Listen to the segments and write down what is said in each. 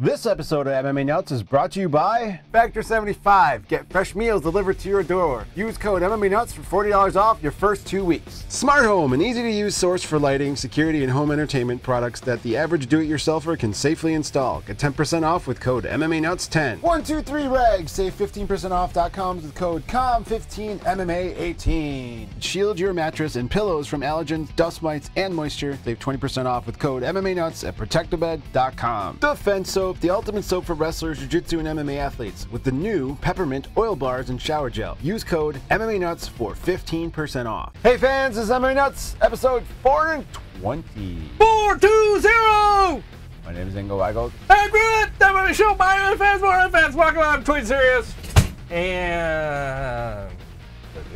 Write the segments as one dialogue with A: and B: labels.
A: This episode of MMA Nuts is brought to you by
B: Factor 75. Get fresh meals delivered to your door. Use code MMA Nuts for $40 off your first 2 weeks.
A: Smart Home, an easy-to-use source for lighting, security, and home entertainment products that the average do-it-yourselfer can safely install. Get 10% off with code MMA Nuts 10.
B: 123 Rags. Save 15% off.com with code COM15MMA18.
A: Shield your mattress and pillows from allergens, dust mites, and moisture. Save 20% off with code MMA Nuts at protectabed.com. Defense Soap, the ultimate soap for wrestlers, jiu-jitsu, and MMA athletes, with the new peppermint oil bars and shower gel. Use code MMA Nuts for 15% off.
B: Hey fans, this is MMA Nuts, episode 420.
C: 420!
B: My name is Ingo Weigel.
C: Hey, Garbrandt! That was a show by MMA fans, more MMA fans. Welcome on Tweet Serious. And what's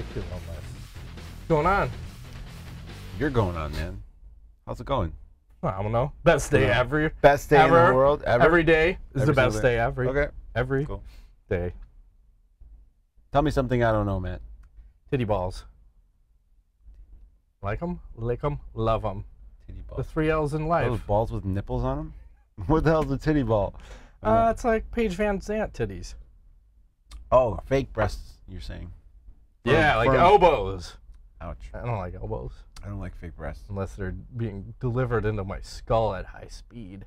C: going on?
A: You're going on, man. How's it going?
C: I don't know. Best day ever.
A: Best day in the world ever?
C: Every day is
A: Every
C: the best
A: single
C: day ever.
A: Okay.
C: Every
A: Cool.
C: day.
A: Tell me something I don't know, Matt.
C: Titty balls. Like them, lick them, love them.
A: Titty balls.
C: The 3 L's in life.
A: Those balls with nipples on them? What the hell's a titty ball?
C: It's like Paige Van Zandt titties.
A: Oh, fake breasts, you're saying.
C: Yeah, like
A: firm.
C: elbows.
A: Ouch.
C: I don't like elbows.
A: I don't like fake breasts.
C: Unless they're being delivered into my skull at high speed.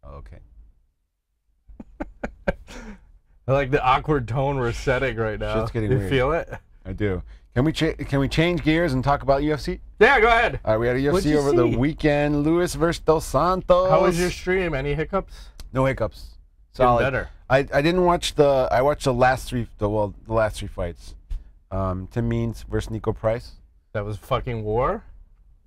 A: Oh, okay.
C: I like the awkward tone we're setting right now.
A: Shit's getting
C: you
A: weird.
C: feel it?
A: I do. Can we change gears and talk about UFC?
C: Yeah, go ahead.
A: All right, we had a
C: What'd
A: UFC
C: you
A: over
C: see?
A: the weekend. Lewis versus Dos Santos.
C: How was your stream? Any hiccups?
A: No hiccups.
C: Getting
A: Solid.
C: better.
A: I didn't watch I watched the last three fights. Tim Means versus Nico Price.
C: That was fucking war?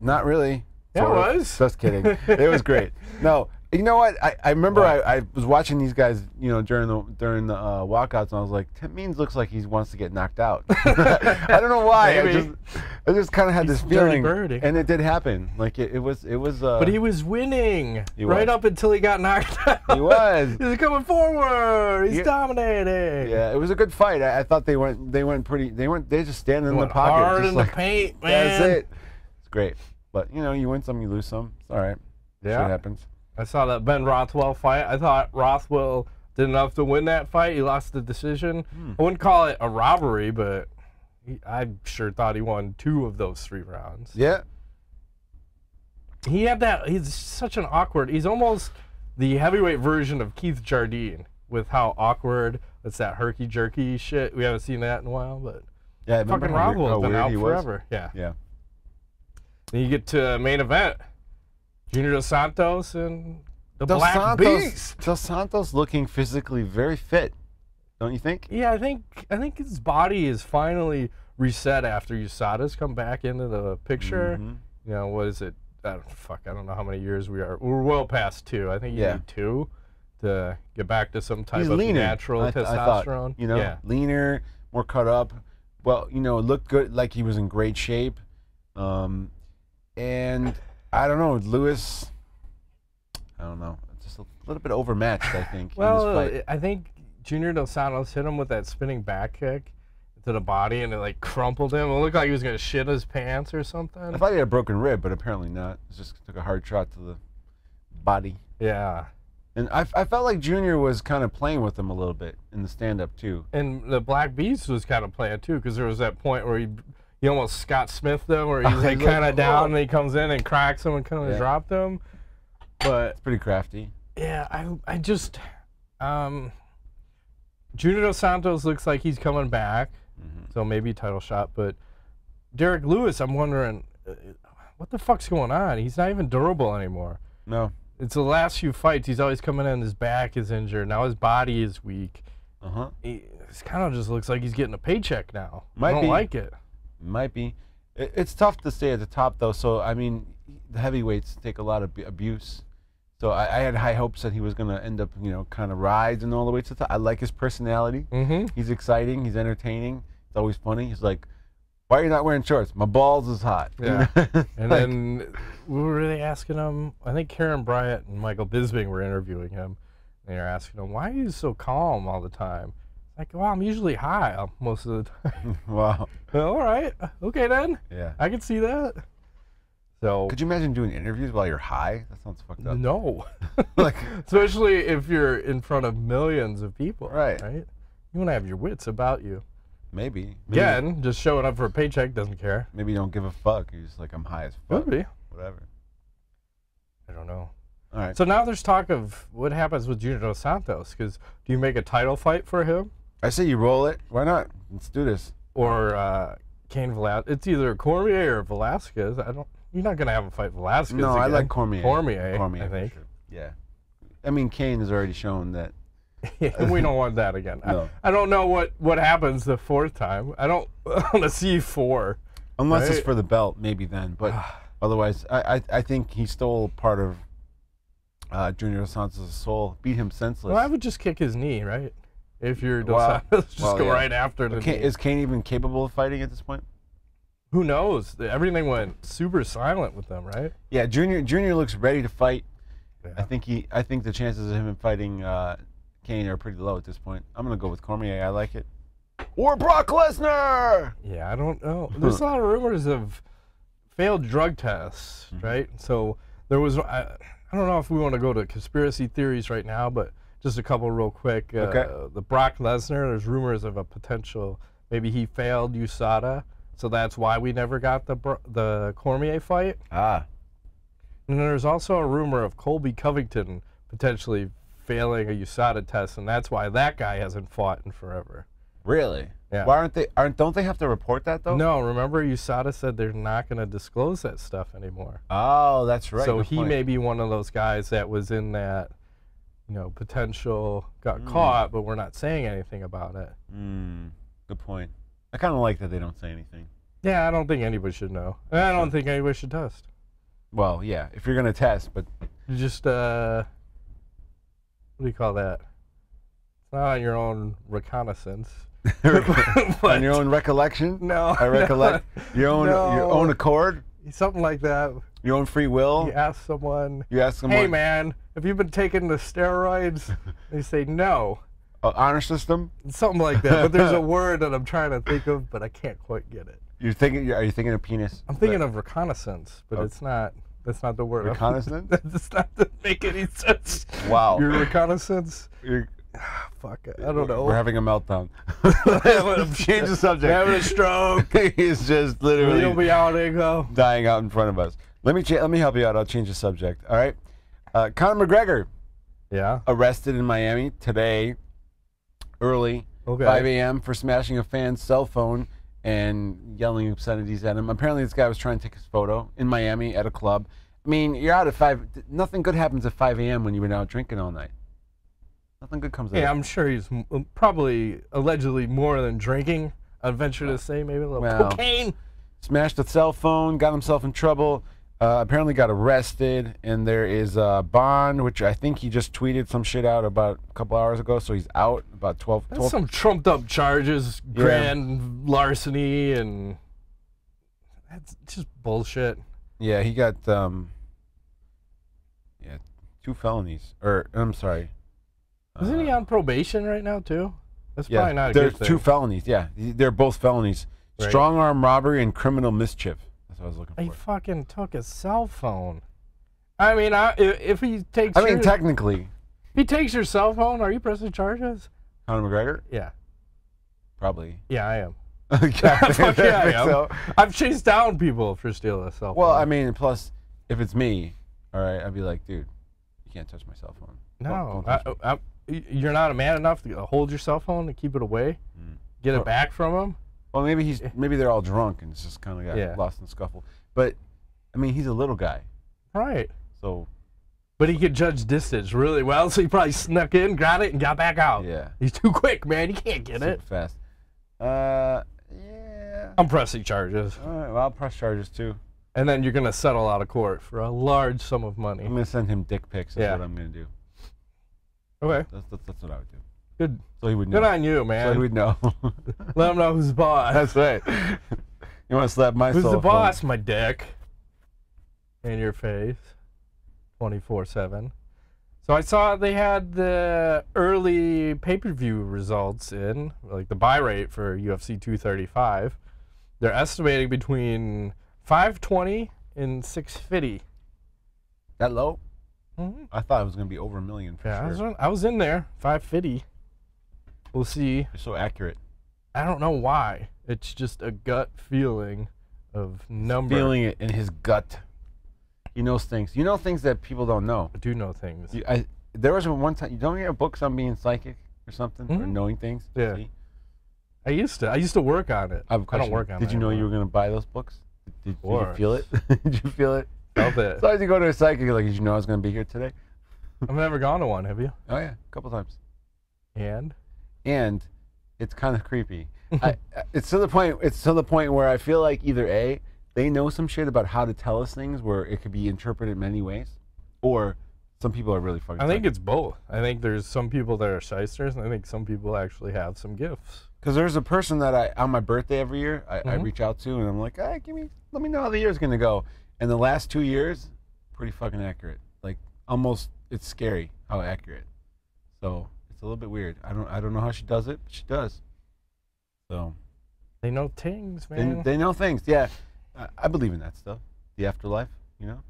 A: Not really.
C: Yeah, it
A: Sort of.
C: was.
A: Just kidding. It was great. No, you know what? I remember I was watching these guys, you know, during the walkouts, and I was like, Tim Means looks like he wants to get knocked out. I don't know why. I just kind of had this feeling, and it did happen. Like it was.
C: But he was winning right up until he got knocked out.
A: He was.
C: He was coming forward. He's dominating.
A: Yeah, it was a good fight. I thought they just standing in the pocket,
C: hard
A: just
C: in
A: like,
C: the paint, man.
A: That's it. It's great. But you know, you win some, you lose some. It's all right.
C: Yeah.
A: Shit happens.
C: I saw that Ben Rothwell fight. I thought Rothwell did enough to win that fight. He lost the decision. I wouldn't call it a robbery, but I sure thought he won 2 of those 3 rounds.
A: Yeah.
C: He had that. He's such an awkward. He's almost the heavyweight version of Keith Jardine with how awkward. It's that herky jerky shit. We haven't seen that in a while, but
A: Yeah.
C: fucking Rothwell's been out forever. Yeah.
A: Yeah.
C: Then you get to main event. Junior Dos Santos and the Black Beast.
A: Dos Santos looking physically very fit, don't you think?
C: Yeah, I think his body is finally reset after USADA's come back into the picture.
A: Mm-hmm.
C: You know, what is it? I don't know how many years we are. We're well past 2. I think you need 2 to get back to some type of natural testosterone.
A: I thought, you know, leaner, more cut up. Well, you know, looked good, like he was in great shape. And I don't know, Lewis, I don't know, just a little bit overmatched, I think, in this fight.
C: I think Junior Dos Santos hit him with that spinning back kick to the body, and it like crumpled him. It looked like he was gonna shit his pants or something.
A: I thought he had a broken rib, but apparently not. It just took a hard shot to the body.
C: Yeah.
A: And I felt like Junior was kind of playing with him a little bit in the stand-up, too.
C: And the Black Beast was kind of playing, too, because there was that point where he almost Scott Smithed him, where he's like kind of down, and he comes in and cracks him and kind of dropped him. But
A: it's pretty crafty.
C: Yeah, I just Junior Dos Santos looks like he's coming back, so maybe title shot. But Derrick Lewis, I'm wondering, what the fuck's going on? He's not even durable anymore.
A: No.
C: It's the last few fights. He's always coming in, his back is injured. Now his body is weak. It kind of just looks like he's getting a paycheck now. I don't like it.
A: Might be. It's tough to stay at the top, though. So, I mean, the heavyweights take a lot of abuse. So I had high hopes that he was going to end up, you know, kind of rising all the way to the top. I like his personality. He's exciting. He's entertaining. It's always funny. He's like, why are you not wearing shorts? My balls is hot.
C: Yeah. And then, what were they asking him? I think Karen Bryant and Michael Bisping were interviewing him. And they were asking him, why are you so calm all the time? Like, well, I'm usually high most of the time.
A: Wow.
C: All right. Okay, then.
A: Yeah.
C: I can see that. So
A: Could you imagine doing interviews while you're high? That sounds fucked up.
C: no,
A: Like,
C: especially if you're in front of millions of people.
A: Right.
C: Right. You want to have your wits about you.
A: maybe.
C: Again, just showing up for a paycheck, doesn't care.
A: Maybe you don't give a fuck. You're just like, I'm high as fuck.
C: Could be.
A: Whatever.
C: I don't know.
A: All right.
C: So now there's talk of what happens with Junior Dos Santos. Because do you make a title fight for him?
A: I say you roll it. Why not? Let's do this.
C: Or Cain Velasquez? It's either Cormier or Velasquez. You're not gonna have a fight Velasquez.
A: No,
C: again.
A: I like Cormier.
C: Cormier, I
A: for
C: think.
A: sure. Yeah. I mean, Kane has already shown that.
C: We don't want that again.
A: No.
C: I don't know what happens the fourth time. I don't want to see 4.
A: Unless it's
C: Right.
A: for the belt, maybe then. But otherwise, I think he stole part of Junior Dos Santos' soul, beat him senseless.
C: Well, I would just kick his knee, right? If you're Dos
A: Well,
C: Santos, just
A: well,
C: go
A: yeah.
C: right after the knee.
A: Is Kane even capable of fighting at this point?
C: Who knows? Everything went super silent with them, right?
A: Yeah, Junior looks ready to fight.
C: Yeah.
A: I think the chances of him fighting Kane are pretty low at this point. I'm gonna go with Cormier. I like it. Or Brock Lesnar.
C: Yeah, I don't know. There's a lot of rumors of failed drug tests, right? So there was, I don't know if we want to go to conspiracy theories right now, but just a couple real quick.
A: Okay.
C: The Brock Lesnar, there's rumors of a potential, maybe he failed USADA, so that's why we never got the Cormier fight.
A: Ah.
C: And then there's also a rumor of Colby Covington potentially failing a USADA test, and that's why that guy hasn't fought in forever.
A: Really?
C: Yeah.
A: Why don't they have to report that though?
C: No, remember USADA said they're not going to disclose that stuff anymore.
A: Oh, that's right.
C: So
A: good
C: he
A: point.
C: may be one of those guys that was in that, got caught, but we're not saying anything about it.
A: Good point. I kind of like that they don't say anything.
C: Yeah, I don't think anybody should know. And I don't think anybody should test.
A: Well, yeah, if you're gonna test, but
C: You just, what do you call that? It's not on your own reconnaissance.
A: on your own recollection.
C: No.
A: I recollect your own accord,
C: Something like that.
A: your own free will.
C: You ask someone,
A: You ask someone.
C: hey man, have you been taking the steroids? They say no.
A: Honor system.
C: Something like that. But there's a word that I'm trying to think of, but I can't quite get it.
A: Are you thinking of penis?
C: I'm thinking of reconnaissance, but it's not. That's not the word.
A: Reconnaissance?
C: That's not to make any sense.
A: Wow.
C: Your reconnaissance?
A: You're-
C: Fuck it. I don't know.
A: We're having a meltdown. Change the subject.
C: Having a stroke.
A: He's just
C: You'll
A: literally
C: be out, Ingo.
A: dying out in front of us. Let me help you out. I'll change the subject. All right. Conor McGregor
C: Yeah.
A: arrested in Miami today, early,
C: Okay.
A: 5 a.m. for smashing a fan's cell phone and yelling obscenities at him. Apparently, this guy was trying to take his photo in Miami at a club. I mean, you're out at 5. Nothing good happens at 5 a.m. when you've been out drinking all night. Nothing good comes out.
C: Yeah, I'm sure he's probably allegedly more than drinking. I'd venture to say maybe a little
A: Well,
C: cocaine.
A: Smashed a cell phone, got himself in trouble. Apparently got arrested, and there is a bond, which I think he just tweeted some shit out about a couple hours ago, so he's out about 12.
C: That's some trumped up charges, grand larceny, and that's just bullshit.
A: Yeah, he got 2 felonies. Or I'm sorry.
C: Isn't he on probation right now too? That's
A: Yeah,
C: probably not a
A: there's
C: good thing.
A: 2 felonies. Yeah, they're both felonies.
C: Right.
A: Strong arm robbery and criminal mischief. That's what I was looking
C: He
A: for.
C: fucking took his cell phone. I mean, if he takes,
A: I mean, technically,
C: if he takes your cell phone, are you pressing charges?
A: Conor McGregor,
C: Yeah,
A: probably.
C: yeah, I am.
A: Fuck
C: yeah, I am.
A: So,
C: I've chased down people for stealing a cell phone.
A: well, I mean, plus, if it's me, all right, I'd be like, dude, you can't touch my cell phone.
C: no,
A: Don't touch it.
C: you're not a man enough to hold your cell phone and keep it away, get it back from him.
A: Well, maybe they're all drunk and it's just kind of got lost in the scuffle. But I mean, he's a little guy,
C: Right.
A: so
C: But he could judge distance really well, so he probably snuck in, got it, and got back out.
A: yeah,
C: He's too quick, man. He can't get
A: super
C: it.
A: fast. Yeah.
C: I'm pressing charges.
A: All right, well, I'll press charges too.
C: And then you're going to settle out of court for a large sum of money.
A: I'm gonna send him dick pics. That's
C: Yeah.
A: what I'm gonna do.
C: Okay.
A: That's what I would do.
C: Good.
A: So he would know.
C: Good on you,
A: So he
C: man.
A: would know.
C: Let him know who's boss.
A: That's right. You want to slap my
C: Who's
A: cell
C: the
A: phone?
C: boss, my dick? In your face. 24/7. So I saw they had the early pay-per-view results in, like the buy rate for UFC 235. They're estimating between 520 in 650.
A: That low?
C: Mm-hmm.
A: I thought it was going to be over $1 million for sure.
C: I was in there, 550. We'll see.
A: You're so accurate.
C: I don't know why. It's just a gut feeling of number.
A: Feeling it in his gut. He knows things. You know things that people don't know.
C: I do know things.
A: There was one time, you don't have books on being psychic or something? Or knowing things?
C: Yeah.
A: See?
C: I used to work on it. I don't work on it.
A: Did you know you were going to buy those books? Did you feel it? Did you feel it?
C: Felt it.
A: Sometimes you go to a psychic, you're like, did you know I was going to be here today?
C: I've never gone to one, have you?
A: Oh, yeah. A couple times.
C: And
A: it's kind of creepy. It's to the point where I feel like either A, they know some shit about how to tell us things where it could be interpreted many ways, or some people are really fucking
C: I think it's both. I think there's some people that are shysters, and I think some people actually have some gifts.
A: Because there's a person that on my birthday every year, I reach out to, and I'm like, hey, let me know how the year's going to go. And the last 2 years, pretty fucking accurate. Like, almost, it's scary how accurate. So, it's a little bit weird. I don't know how she does it, but she does. So.
C: They know things, man.
A: They know things, yeah. I believe in that stuff. The afterlife, you know?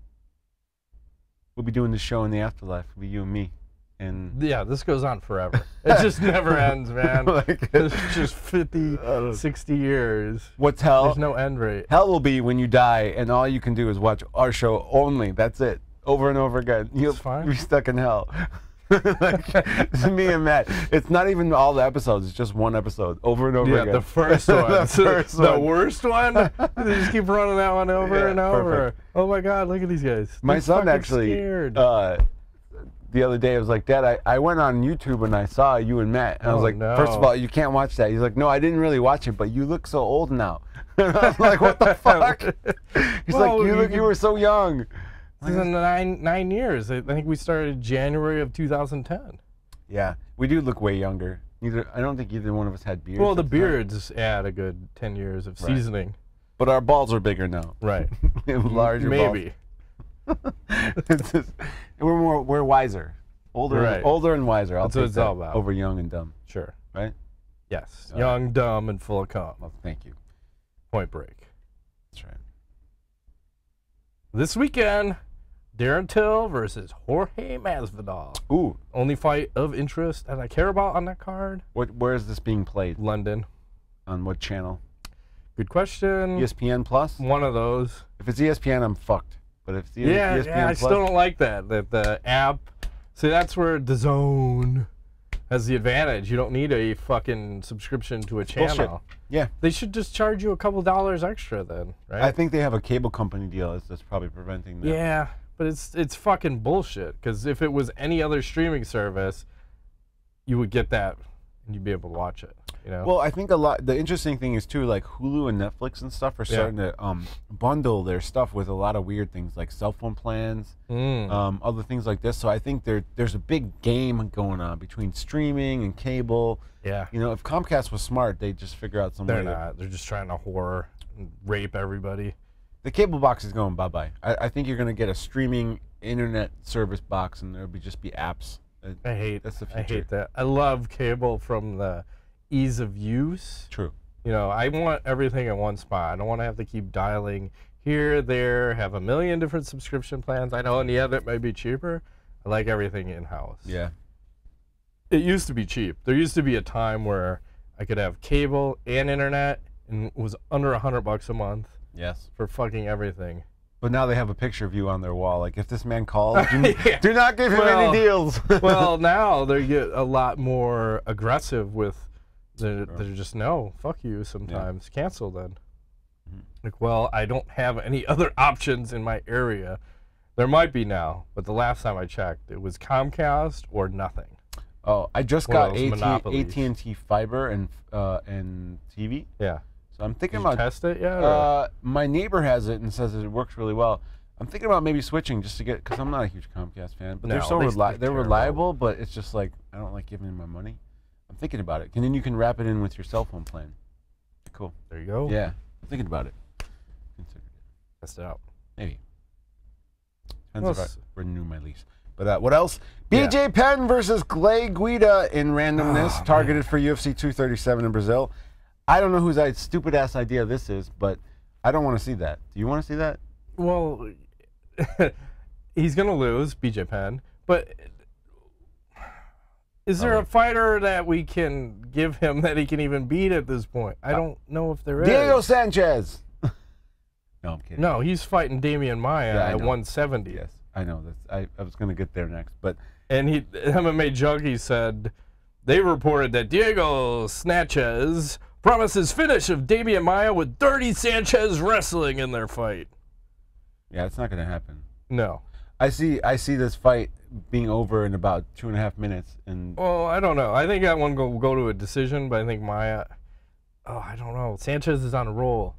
A: We'll be doing this show in the afterlife. It'll be you and me. And
C: yeah, this goes on forever. It just never ends, man. Like, it's just 50, 60 years.
A: What's hell?
C: There's no end rate.
A: Hell will be when you die and all you can do is watch our show only. That's it. Over and over again. You'll be stuck in hell. Like, it's me and Matt. It's not even all the episodes. It's just one episode over and over again.
C: Yeah, the first one. The worst one? They just keep running that one over and over. Perfect. Oh my God, look at these guys.
A: My son actually, the other day, I was like, Dad, I went on YouTube and I saw you and Matt. And I was like, first of all, you can't watch that. He's like, no, I didn't really watch it, but you look so old now. And I was like, what the fuck? He's like, you were so young.
C: This is 9 years. I think we started January of 2010.
A: Yeah, we do look way younger. I don't think either one of us had beards.
C: Well, the beards add a good 10 years of seasoning.
A: But our balls are bigger now.
C: Right.
A: Larger
C: Maybe.
A: Balls. We're wiser. Older and wiser.
C: That's what it's all about.
A: Over young and dumb.
C: Sure.
A: Right?
C: Yes. Young, dumb, and full of cum.
A: Well, thank you.
C: Point Break.
A: That's right.
C: This weekend, Darren Till versus Jorge Masvidal.
A: Ooh.
C: Only fight of interest that I care about on that card.
A: Where is this being played?
C: London.
A: On what channel?
C: Good question.
A: ESPN Plus?
C: One of those.
A: If it's ESPN, I'm fucked. But if it's ESPN Plus...
C: I still don't like that. The app... See, that's where DAZN has the advantage. You don't need a fucking subscription to a channel.
A: Bullshit. Yeah.
C: They should just charge you a couple dollars extra then, right?
A: I think they have a cable company deal that's probably preventing that.
C: Yeah, but it's fucking bullshit. Because if it was any other streaming service, you would get that and you'd be able to watch it. You know?
A: Well, I think the interesting thing is too, like Hulu and Netflix and stuff are starting to bundle their stuff with a lot of weird things like cell phone plans, other things like this. So I think there's a big game going on between streaming and cable.
C: Yeah.
A: You know, if Comcast was smart, they'd just figure out some way.
C: They're not. They're just trying to whore and rape everybody.
A: The cable box is going bye-bye. I think you're going to get a streaming internet service box and there'll just be apps. That's the future.
C: I hate that. I love cable from the ease of use.
A: True.
C: You know, I want everything in one spot. I don't want to have to keep dialing here, there, have a million different subscription plans. I know in the end it might be cheaper. I like everything in-house.
A: Yeah.
C: It used to be cheap. There used to be a time where I could have cable and internet and it was under $100 a month.
A: Yes.
C: For fucking everything.
A: But now they have a picture of you on their wall. Like, if this man calls, do not give him any deals.
C: Well, now they get a lot more aggressive with, they're just, no, fuck you sometimes. Yeah. Cancel then. Like, well, I don't have any other options in my area. There might be now, but the last time I checked, it was Comcast or nothing.
A: Oh, I just got AT&T Fiber and TV.
C: Yeah.
A: So I'm thinking
C: about
A: test it yet? My neighbor has it and says it works really well. I'm thinking about maybe switching just to get, because I'm not a huge Comcast fan, but they're reliable, but it's just like, I don't like giving them my money. I'm thinking about it. And then you can wrap it in with your cell phone plan. Cool.
C: There you go.
A: Yeah. I'm thinking about it.
C: Test it out.
A: Maybe. Depends if I renew my lease. But what else? BJ Penn versus Guida in randomness, targeted for UFC 237 in Brazil. I don't know whose stupid ass idea this is, but I don't want to see that. Do you want to see that?
C: Well, he's going to lose, BJ Penn, but is there a fighter that we can give him that he can even beat at this point? I don't know if there is.
A: Diego Sanchez. No, I'm kidding.
C: No, he's fighting Damian Maia at 170.
A: Yes, I know. I was going to get there next, but
C: and MMA Junkie said they reported that Diego Sanchez promises finish of Damian Maia with Dirty Sanchez wrestling in their fight.
A: Yeah, it's not going to happen.
C: No.
A: I see this fight being over in about 2.5 minutes, and
C: well, I don't know. I think that one will go to a decision, but I think Maia. Oh, I don't know. Sanchez is on a roll.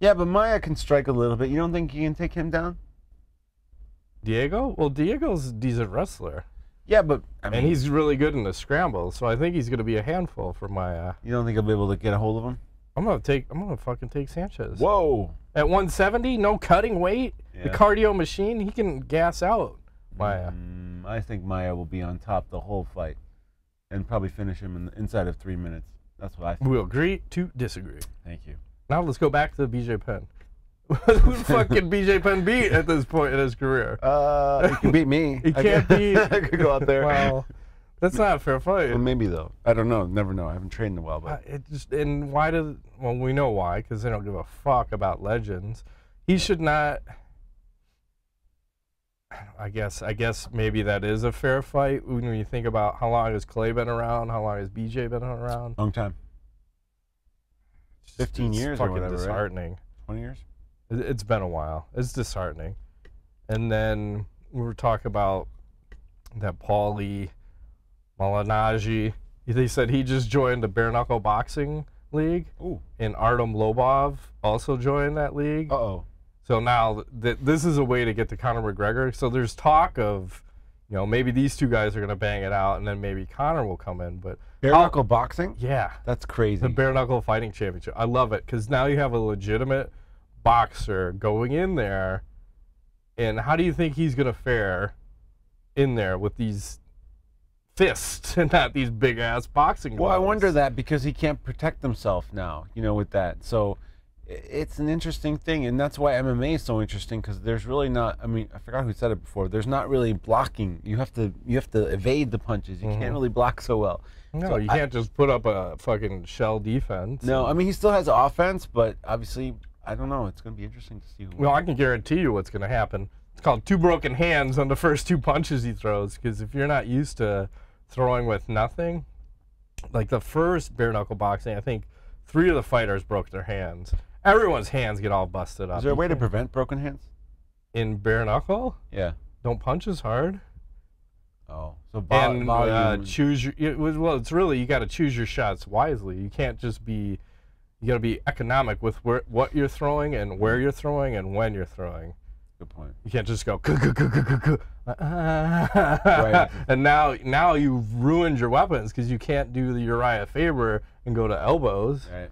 A: Yeah, but Maia can strike a little bit. You don't think he can take him down?
C: Diego? Well, Diego's a decent wrestler.
A: Yeah, but I mean,
C: and he's really good in the scramble, so I think he's going to be a handful for Maia.
A: You don't think he'll be able to get a hold of him?
C: I'm gonna fucking take Sanchez.
A: Whoa!
C: At 170, no cutting weight, the cardio machine, he can gas out Maia.
A: I think Maia will be on top the whole fight, and probably finish him inside of 3 minutes. That's what I think.
C: We'll agree to disagree.
A: Thank you.
C: Now let's go back to BJ Penn. Who the fuck can BJ Penn beat at this point in his career?
A: He can beat me.
C: He can't beat.
A: I could go out there.
C: Well, that's not a fair fight.
A: Well, maybe though. I don't know. Never know. I haven't trained in a while, but
C: and why do? Well, we know why, because they don't give a fuck about legends. He should not. I guess maybe that is a fair fight when you think about how long has Clay been around, how long has BJ been around.
A: Long time. 15 years or whatever.
C: Disheartening.
A: Right? 20 years.
C: It's been a while. It's disheartening. And then we were talking about that Paulie, Malignaggi. They said he just joined the bare knuckle boxing league.
A: Ooh.
C: And Artem Lobov also joined that league.
A: Uh-oh.
C: So now this is a way to get to Conor McGregor. So there's talk of, maybe these two guys are going to bang it out, and then maybe Conor will come in. But
A: bare knuckle boxing?
C: Yeah.
A: That's crazy.
C: The bare knuckle fighting championship. I love it because now you have a legitimate boxer going in there. And how do you think he's going to fare in there with these fists and not these big-ass boxing gloves?
A: Well, I wonder that because he can't protect himself now, with that. So it's an interesting thing, and that's why MMA is so interesting because there's really not. I mean, I forgot who said it before. There's not really blocking. You have to evade the punches. You can't really block so well.
C: No,
A: so
C: you can't just put up a fucking shell defense.
A: No, I mean he still has offense, but obviously I don't know. It's going to be interesting to see who.
C: Well, I can guarantee you what's going to happen. It's called two broken hands on the first two punches he throws because if you're not used to throwing with nothing, like the first bare knuckle boxing, I think 3 of the fighters broke their hands. Everyone's hands get all busted up.
A: Is there a way to prevent broken hands?
C: In bare knuckle?
A: Yeah.
C: Don't punch as hard.
A: Oh, so
C: choose your. Well, it's really you got to choose your shots wisely. You can't just be. You got to be economic with what you're throwing and where you're throwing and when you're throwing.
A: Good point.
C: You can't just go. Right. And now you've ruined your weapons because you can't do the Uriah Faber and go to elbows.
A: Right.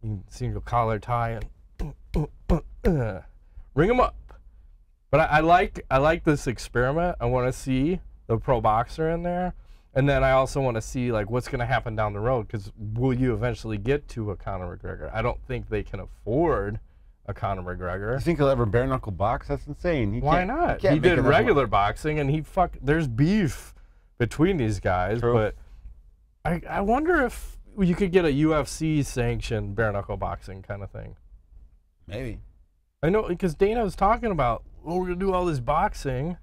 C: You see your collar tie and ring them up. But I like this experiment. I want to see the pro boxer in there, and then I also want to see like what's going to happen down the road because will you eventually get to a Conor McGregor? I don't think they can afford a Conor McGregor.
A: You think he'll ever bare knuckle box? That's insane.
C: Why not? He did regular boxing, and there's beef between these guys.
A: True.
C: But I wonder if you could get a UFC sanctioned bare knuckle boxing kind of thing.
A: Maybe.
C: I know because Dana was talking about, well, we're gonna do all this boxing.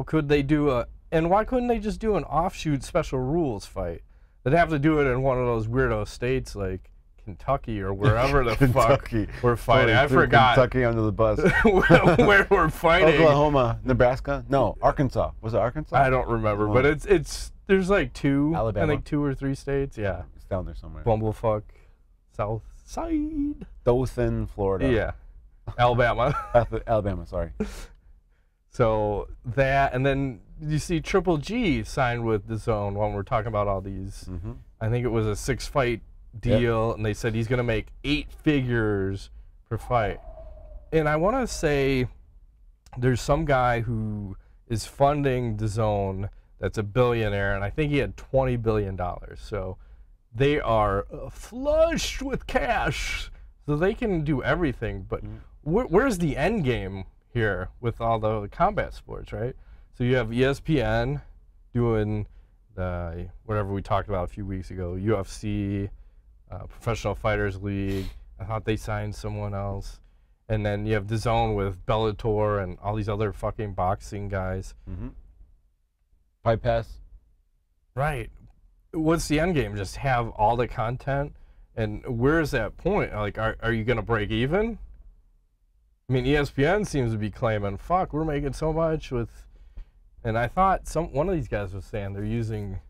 C: Could they do and why couldn't they just do an offshoot special rules fight? They'd have to do it in one of those weirdo states like Kentucky or wherever the fuck we're fighting. I forgot.
A: Kentucky under the bus.
C: where we're fighting.
A: Oklahoma, Nebraska? No, Arkansas. Was it Arkansas?
C: I don't remember, but it's there's like 2,
A: Alabama.
C: I think 2 or 3 states. Yeah.
A: It's down there somewhere.
C: Bumblefuck, South Side.
A: Dothan, Florida.
C: Yeah. Alabama.
A: Alabama, sorry.
C: So that, and then you see Triple G signed with DAZN when we're talking about all these. I think it was a 6-fight deal, and they said he's going to make 8 figures per fight. And I want to say there's some guy who is funding DAZN that's a billionaire, and I think he had $20 billion. So they are flush with cash, so they can do everything. But where's the end game here with all the combat sports, right? So you have ESPN doing the whatever we talked about a few weeks ago, UFC, Professional Fighters League. I thought they signed someone else. And then you have DAZN with Bellator and all these other fucking boxing guys.
A: Mm-hmm. Fight Pass.
C: Right. What's the end game? Just have all the content? And where's that point? Like, are you going to break even? I mean, ESPN seems to be claiming, fuck, we're making so much with... And I thought one of these guys was saying they're using,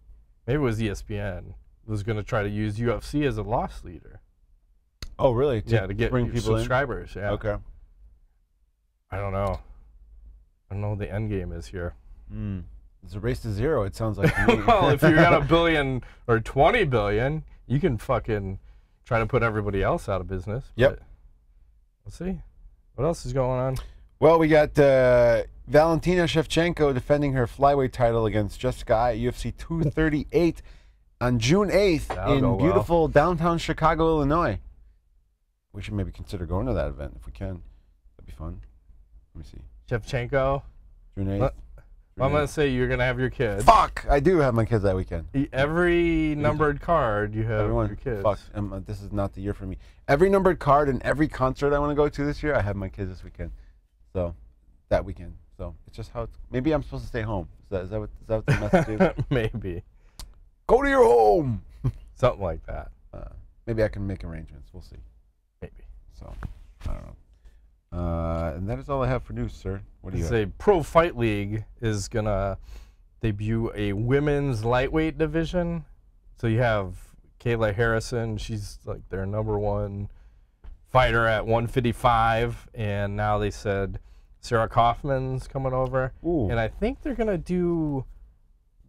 C: maybe it was ESPN, was going to try to use UFC as a loss leader.
A: Oh, really?
C: To get
A: bring people
C: subscribers.
A: in?
C: Yeah.
A: Okay.
C: I don't know. I don't know what the end game is here.
A: It's a race to zero, it sounds like to me.
C: Well, if you got $1 billion or $20 billion, you can fucking try to put everybody else out of business.
A: Yep.
C: We'll see. What else is going on?
A: Well, we got Valentina Shevchenko defending her flyweight title against Jessica at UFC 238 on June 8th in beautiful downtown Chicago, Illinois. We should maybe consider going to that event if we can. That'd be fun. Let me see.
C: Shevchenko.
A: June 8th.
C: Well, I'm going to say you're going to have your kids.
A: Fuck! I do have my kids that weekend.
C: Every numbered card, you have your kids.
A: Fuck. This is not the year for me. Every numbered card and every concert I want to go to this year, I have my kids this weekend. So, that weekend. So, it's just how it's... Maybe I'm supposed to stay home. Is that what the message is?
C: Maybe.
A: Go to your home!
C: Something like that.
A: Maybe I can make arrangements. We'll see.
C: Maybe.
A: So, I don't know. And that is all I have for news, sir. What do you
C: say? Pro Fight League is going to debut a women's lightweight division. So you have Kayla Harrison. She's like their #1 fighter at 155. And now they said Sarah Kaufman's coming over.
A: Ooh.
C: And I think they're going to do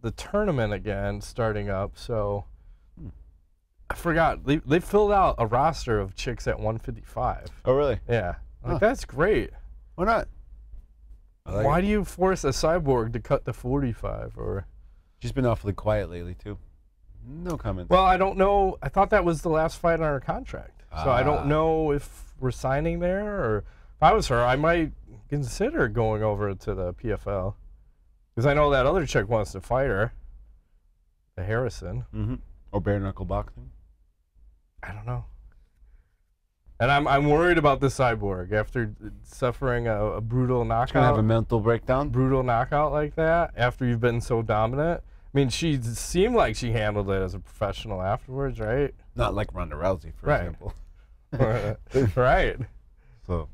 C: the tournament again starting up. So I forgot. They filled out a roster of chicks at 155.
A: Oh, really?
C: Yeah. Like, that's great.
A: Why not?
C: Why do you force a cyborg to cut to 45? Or
A: she's been awfully quiet lately, too. No comments.
C: Well, I don't know. I thought that was the last fight on her contract. So I don't know if we're signing there. Or if I was her, I might consider going over to the PFL. Because I know that other chick wants to fight her. The Harrison.
A: Mm-hmm. Or bare knuckle boxing.
C: I don't know. And I'm worried about the cyborg after suffering a brutal knockout.
A: She's gonna have a mental breakdown.
C: Brutal knockout like that after you've been so dominant. I mean, she seemed like she handled it as a professional afterwards, right?
A: Not like Ronda Rousey, for example.
C: Right.
A: So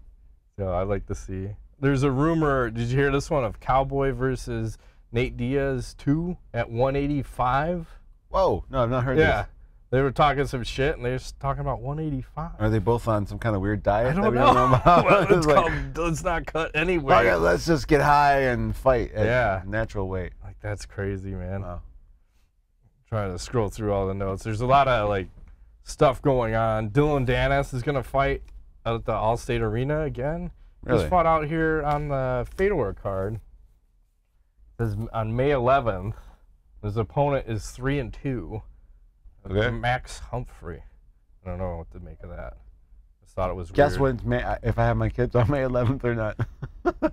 C: I'd like to see. There's a rumor. Did you hear this one of Cowboy versus Nate Diaz 2 at 185?
A: Whoa! No, I've not heard this.
C: Yeah. They were talking some shit, and they were talking about 185.
A: Are they both on some kind of weird diet?
C: I don't
A: that we
C: know.
A: Don't know about?
C: Well, it's called, let's not cut anyway.
A: Okay, let's just get high and fight at
C: Yeah.
A: natural weight.
C: Like, that's crazy, man.
A: Wow.
C: Trying to scroll through all the notes. There's a lot of, like, stuff going on. Dylan Dennis is going to fight out at the Allstate Arena again.
A: Really?
C: He's fought out here on the Fedor card. Says on May 11th, his opponent is 3-2.
A: Okay.
C: Max Humphrey. I don't know what to make of that. Just thought it was
A: Guess
C: weird.
A: when if I have my kids on May 11th or not?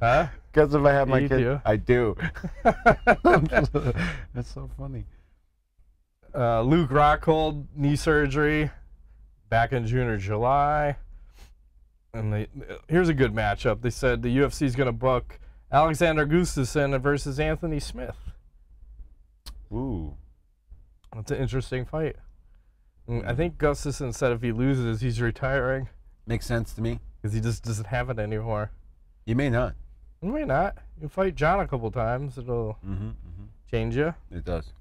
C: Huh?
A: Guess if I have my
C: You
A: kids?
C: do?
A: I do. That's so funny.
C: Luke Rockhold, knee surgery, back in June or July. And here's a good matchup. They said the UFC is going to book Alexander Gustafsson versus Anthony Smith.
A: Ooh.
C: That's an interesting fight. And I think Gustafsson said if he loses, he's retiring
A: Makes sense to me.
C: because he just doesn't have it anymore.
A: You may not.
C: You may not. You fight John a couple times, it'll change you.
A: It does.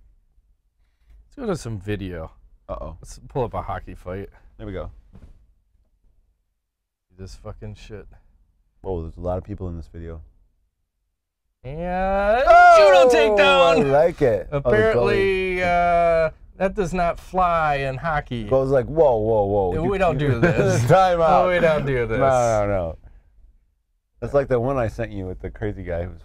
C: Let's go to some video.
A: Uh-oh.
C: Let's pull up a hockey fight.
A: There we go.
C: This fucking shit.
A: Whoa, there's a lot of people in this video.
C: And judo takedown.
A: I like it.
C: Apparently, that does not fly in hockey.
A: Goes like, whoa, whoa, whoa.
C: We don't do this.
A: Time out.
C: No, we don't do this.
A: No. That's like the one I sent you with the crazy guy who's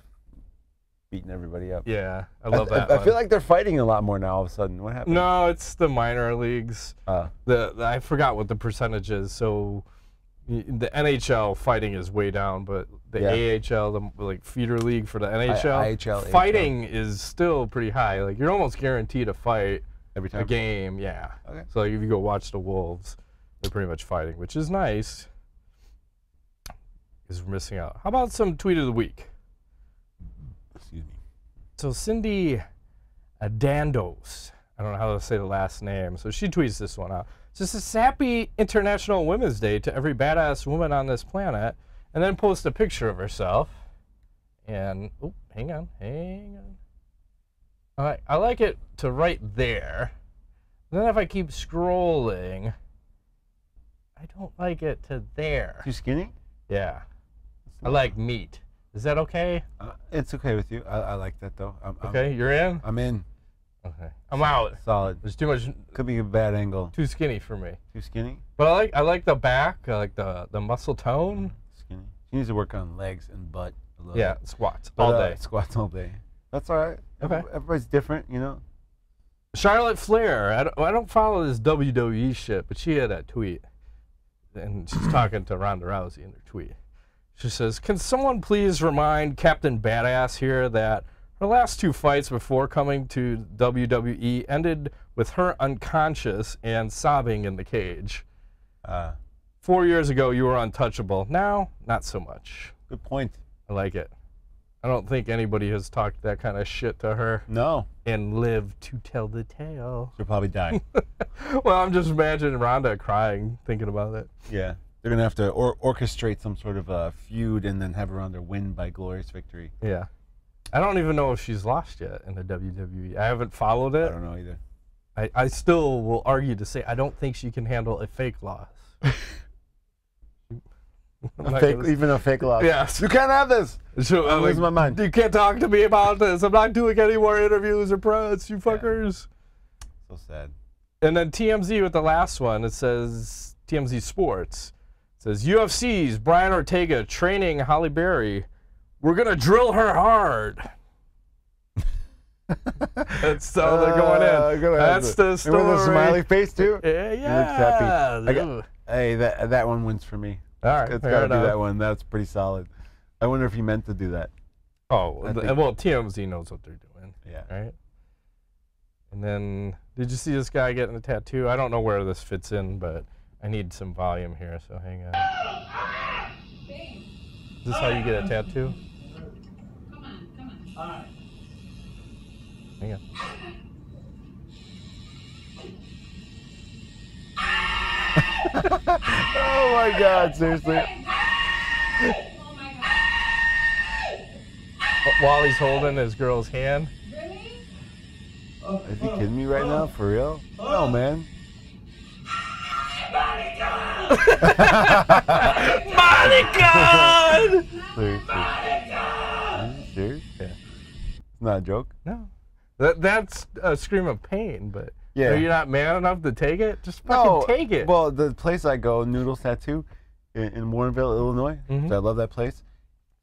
A: beating everybody up.
C: Yeah, I love that.
A: I feel like they're fighting a lot more now all of a sudden. What happened?
C: No, it's the minor leagues. I forgot what the percentage is. So The NHL fighting is way down, but the AHL, the like feeder league for the NHL,
A: IHL,
C: fighting is still pretty high. Like you're almost guaranteed to fight
A: every time
C: a game. Yeah.
A: Okay.
C: So like, if you go watch the Wolves, they're pretty much fighting, which is nice. Because we're missing out. How about some tweet of the week?
A: Excuse me.
C: So Cindy Dandos, I don't know how to say the last name, so she tweets this one out. Just a happy International Women's Day to every badass woman on this planet, and then post a picture of herself. And, oh, hang on. All right, I like it to right there. And then if I keep scrolling, I don't like it to there.
A: Too skinny?
C: Yeah. I like meat. Is that okay?
A: It's okay with you. I like that, though.
C: Okay, you're in?
A: I'm in.
C: Okay. I'm out.
A: Solid.
C: There's too much.
A: Could be a bad angle.
C: Too skinny for me.
A: Too skinny?
C: But I like the back. I like the muscle tone.
A: Skinny. She needs to work on legs and butt a little bit.
C: Squats
A: But,
C: all day.
A: Squats all day. That's all right.
C: Okay.
A: Everybody's different, you know?
C: Charlotte Flair. I don't follow this WWE shit, but she had that tweet. And she's talking to Ronda Rousey in her tweet. She says, "Can someone please remind Captain Badass here that her last 2 fights before coming to WWE ended with her unconscious and sobbing in the cage. 4 years ago, you were untouchable. Now, not so much."
A: Good point.
C: I like it. I don't think anybody has talked that kind of shit to her.
A: No.
C: And lived to tell the tale.
A: She'll probably die.
C: Well, I'm just imagining Ronda crying, thinking about it.
A: Yeah. They're going to have to orchestrate some sort of a feud and then have her on their win by glorious victory.
C: Yeah. I don't even know if she's lost yet in the WWE. I haven't followed it.
A: I don't know either.
C: I still will argue to say I don't think she can handle a fake loss.
A: Even a fake loss.
C: Yes.
A: You can't have this.
C: So,
A: I'm losing my mind.
C: You can't talk to me about this. I'm not doing any more interviews or press, you fuckers.
A: So sad.
C: And then TMZ with the last one, it says, TMZ Sports, it says, UFC's Brian Ortega training Holly Berry. We're going to drill her hard. That's how they're going in. That's the story.
A: With a smiley face, too?
C: Yeah.
A: He looks happy. Hey, that one wins for me.
C: All right,
A: it's got to be that one. That's pretty solid. I wonder if he meant to do that.
C: Oh, well, TMZ knows what they're doing.
A: Yeah.
C: Right? And then, did you see this guy getting a tattoo? I don't know where this fits in, but I need some volume here, so hang on. Is this how you get a tattoo?
D: Come on. All right.
C: Hang on.
A: Oh my God, seriously.
D: Oh my God.
C: While he's holding his girl's hand.
D: Really?
A: Is he kidding me right now? For real? No, man.
C: Monica!
A: Seriously. Are you serious?
C: Yeah.
A: It's not a joke?
C: No. That's a scream of pain, but
A: Yeah.
C: are you not man enough to take it? Just fucking take it.
A: Well, the place I go, Noodles Tattoo, in Warrenville, Illinois.
C: Mhm.
A: So I love that place.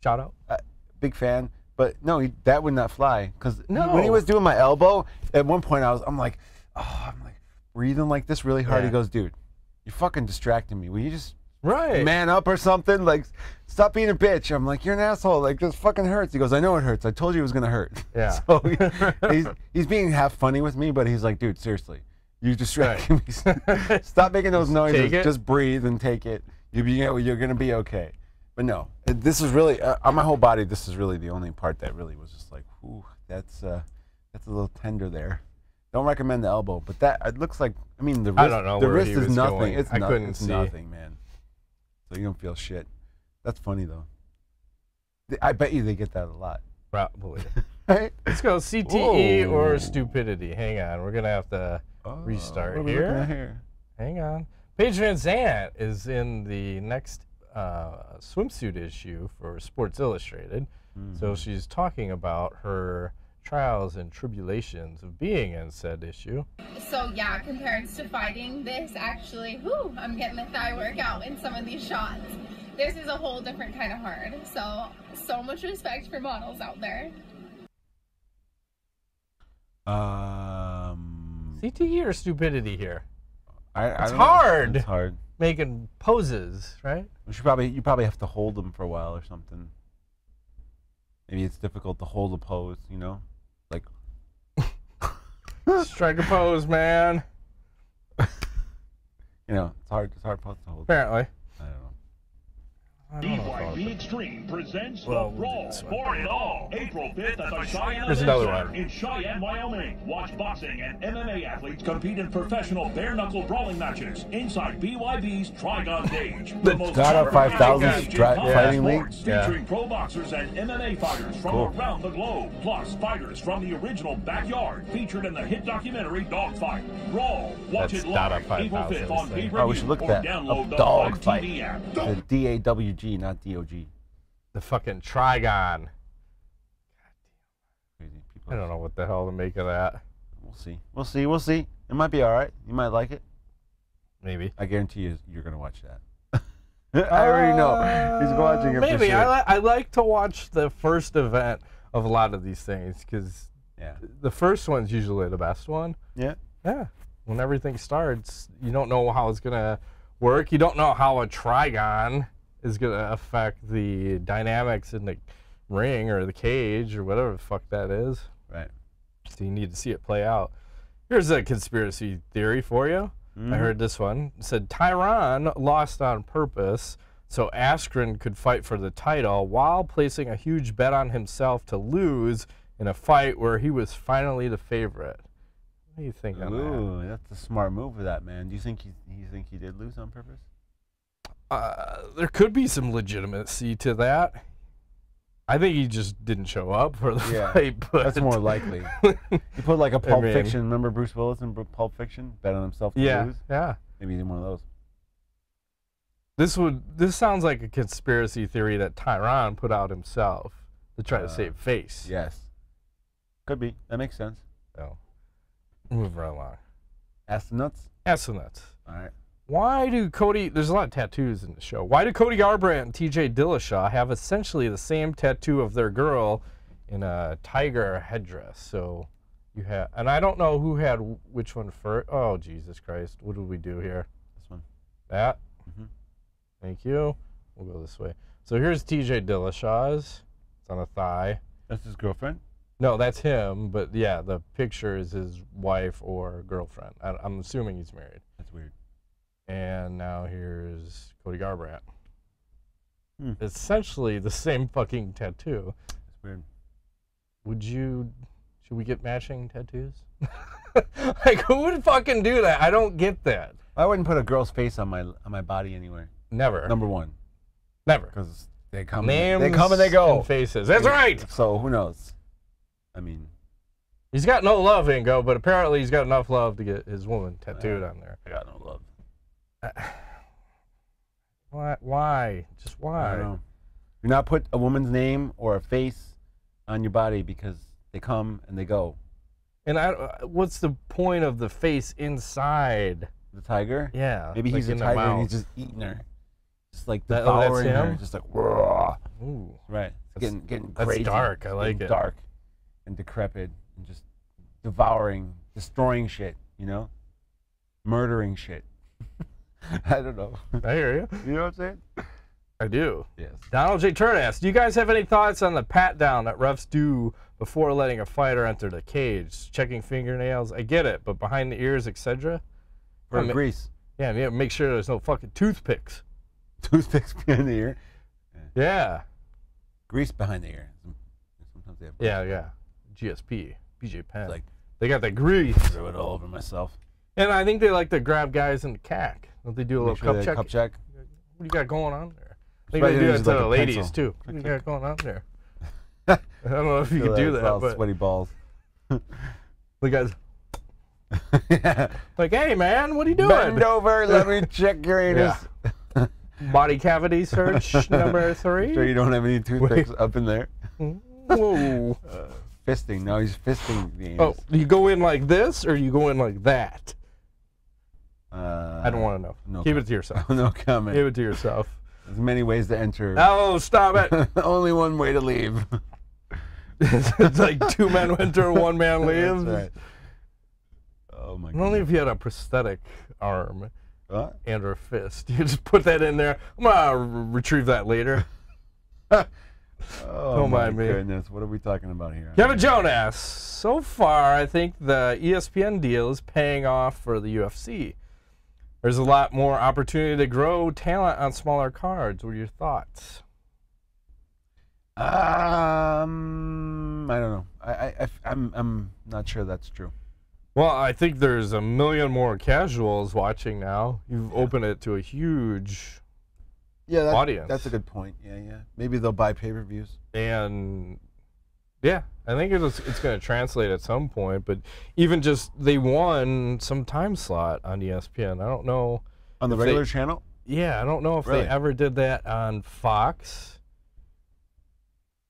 C: Shout out.
A: Big fan. But no, that would not fly. Because
C: No.
A: when he was doing my elbow, at one point I'm like breathing like this really hard.
C: Yeah.
A: He goes, dude, you're fucking distracting me. Will you just
C: Right.
A: man up or something? Like, stop being a bitch. I'm like, you're an asshole. Like, this fucking hurts. He goes, I know it hurts. I told you it was going to hurt.
C: Yeah.
A: So he's being half funny with me, but he's like, dude, seriously, you distracting me. Stop making those noises.
C: Take it.
A: Just breathe and take it. You're going to be okay. But no, this is really, on my whole body, this is really the only part that really was just like, ooh, that's a little tender there. Don't recommend the elbow, but that, it looks like, I mean, the wrist,
C: I don't know
A: the
C: where
A: wrist
C: he
A: is
C: was
A: nothing.
C: going.
A: It's
C: I couldn't
A: it's
C: see.
A: nothing, man. So you don't feel shit. That's funny, though. I bet you they get that a lot.
C: Probably.
A: Right?
C: Let's go CTE
A: Whoa.
C: or stupidity. Hang on. We're going to have to restart
A: what are we looking at
C: here.
A: here?
C: Hang on. Paige Van Zandt is in the next swimsuit issue for Sports Illustrated. So she's talking about her trials and tribulations of being in said issue.
E: So yeah, compared to fighting, this actually, I'm getting a thigh workout in some of these shots. This is a whole different kind of hard. So much respect for models out there.
C: CTE or stupidity here?
A: I
C: It's
A: don't know.
C: hard.
A: It's hard.
C: making poses, right?
A: You probably have to hold them for a while or something. Maybe it's difficult to hold a pose, you know, like
C: Striker pose, man.
A: you know, it's hard pose to hold.
C: Apparently.
A: I don't know.
C: I don't know if I'll-
F: BYB Extreme presents
C: Well,
F: the
C: we'll do
F: Brawl
C: this one.
F: for it all. April 5th at the Cheyenne
C: Here's
F: Event
C: another
F: Center
C: one.
F: in Cheyenne, Wyoming. Watch boxing and MMA athletes compete in professional bare-knuckle brawling matches inside BYB's Trigon Cage.
C: The
F: most
A: Dada
F: powerful
A: 5000
F: cage in combat
A: fighting
F: sports,
A: league?
C: Yeah.
F: featuring pro boxers and MMA fighters from
A: Cool.
F: around the globe, plus fighters from the original Backyard, featured in the hit documentary Dogfight. Brawl. Watch
C: That's
F: it
C: Dada
F: live April
C: 5000
F: 5th on
C: thing.
F: pay-per-view
A: Oh, we should look
F: or
A: at that.
F: download
A: A
F: the
A: dog
F: Fight
A: fight.
F: TV app.
A: The DAWG, not DOG.
C: The fucking Trigon.
A: Crazy people.
C: I don't know what the hell to make of that.
A: We'll see. It might be all right. You might like it.
C: Maybe.
A: I guarantee you're gonna watch that. I already know. He's watching it
C: Maybe.
A: for sure.
C: I like to watch the first event of a lot of these things because
A: Yeah.
C: the first one's usually the best one.
A: Yeah.
C: Yeah. When everything starts, you don't know how it's gonna work. You don't know how a Trigon is gonna affect the dynamics in the ring or the cage or whatever the fuck that is.
A: Right.
C: So you need to see it play out. Here's a conspiracy theory for you. I heard this one. It said Tyron lost on purpose so Askren could fight for the title while placing a huge bet on himself to lose in a fight where he was finally the favorite. What do you think on that?
A: Ooh, that's a smart move for that man. Do you think he did lose on purpose?
C: There could be some legitimacy to that. I think he just didn't show up for the fight. But
A: That's more likely. He put like a Pulp
C: mean-
A: Fiction. Remember Bruce Willis in Pulp Fiction? Bet on himself to lose?
C: Yeah.
A: Maybe he's in one of those.
C: This sounds like a conspiracy theory that Tyron put out himself to try to save face.
A: Yes. Could be. That makes sense.
C: So, move right along.
A: Ass the nuts?
C: Astronauts.
A: All right.
C: Why do Cody, there's a lot of tattoos in the show. Why do Cody Garbrandt and TJ Dillashaw have essentially the same tattoo of their girl in a tiger headdress? So you have, and I don't know who had which one first. Oh, Jesus Christ. What did we do here?
A: This one.
C: That?
A: Mhm.
C: Thank you. We'll go this way. So here's TJ Dillashaw's. It's on a thigh.
A: That's his girlfriend?
C: No, that's him, but yeah, the picture is his wife or girlfriend. I'm assuming he's married.
A: That's weird.
C: And now here's Cody Garbrandt.
A: Hmm.
C: Essentially the same fucking tattoo.
A: That's weird.
C: Should we get matching tattoos? Like, who would fucking do that? I don't get that.
A: I wouldn't put a girl's face on my body anywhere.
C: Never.
A: Number one.
C: Never.
A: Because they come
C: Names
A: and they go.
C: and faces. That's right.
A: So who knows? I mean,
C: He's got no love, Ingo, but apparently he's got enough love to get his woman tattooed on there.
A: I got no love.
C: Why? Just
A: I
C: why?
A: don't know. Do not put a woman's name or a face on your body because they come and they go.
C: And what's the point of the face inside?
A: The tiger?
C: Yeah.
A: Maybe
C: like
A: he's a
C: in the
A: tiger and
C: mouth.
A: he's just eating her. Just like
C: That's
A: devouring her.
C: him?
A: Just like, raw.
C: Ooh.
A: Right. It's getting
C: that's
A: crazy.
C: dark. I
A: It's
C: like
A: getting
C: it.
A: dark and decrepit and just devouring, destroying shit, you know? Murdering shit. I don't know.
C: I hear you.
A: You know what I'm saying?
C: I do.
A: Yes.
C: Donald J. Turn asks, do you guys have any thoughts on the pat down that refs do before letting a fighter enter the cage? Checking fingernails? I get it, but behind the ears, etc.?
A: For grease.
C: Yeah, make sure there's no fucking toothpicks.
A: Toothpicks behind the ear.
C: Yeah.
A: Grease behind the ear. Sometimes they have
C: Yeah. GSP. BJ Penn.
A: like-
C: they got the grease.
A: throw it all over myself.
C: And I think they like to grab guys in the cack. Don't they do a little
A: Make sure
C: cup
A: they
C: check?
A: cup check.
C: What do you got going on there? I think
A: Right,
C: they do that
A: use
C: to
A: like
C: the
A: a
C: ladies
A: pencil.
C: too. What do you got going on there? I don't know if you can do that,
A: All
C: but
A: sweaty balls.
C: the guys
A: Yeah.
C: like, hey man, what are you doing?
A: Bend over, let me check your anus.
C: Body cavity search number 3.
A: Sure you don't have any toothpicks up in there.
C: Whoa.
A: Fisting. No, he's fisting the anus.
C: Oh, you go in like this or you go in like that?
A: I
C: I don't want to know.
A: no
C: Keep it to yourself.
A: No comment.
C: Keep it to yourself.
A: There's many ways to enter.
C: Oh, stop it.
A: Only one way to leave.
C: It's like 2 men enter, 1 man leaves.
A: That's right. Oh my god.
C: Only if you had a prosthetic arm.
A: What?
C: and or fist. You just put that in there. I'm gonna retrieve that later.
A: Oh
C: Don't
A: my
C: mind me.
A: goodness, what are we talking about here?
C: Kevin Jonas. So far, I think the ESPN deal is paying off for the UFC. There's a lot more opportunity to grow talent on smaller cards. What are your thoughts?
A: I don't know. I'm not sure that's true.
C: Well, I think there's a million more casuals watching now. You've opened it to a huge audience.
A: That's a good point. Yeah. Maybe they'll buy pay-per-views.
C: And yeah, I think it's going to translate at some point. But even just they won some time slot on ESPN. I don't know
A: On the regular channel?
C: Yeah, I don't know if
A: Really?
C: they ever did that on Fox.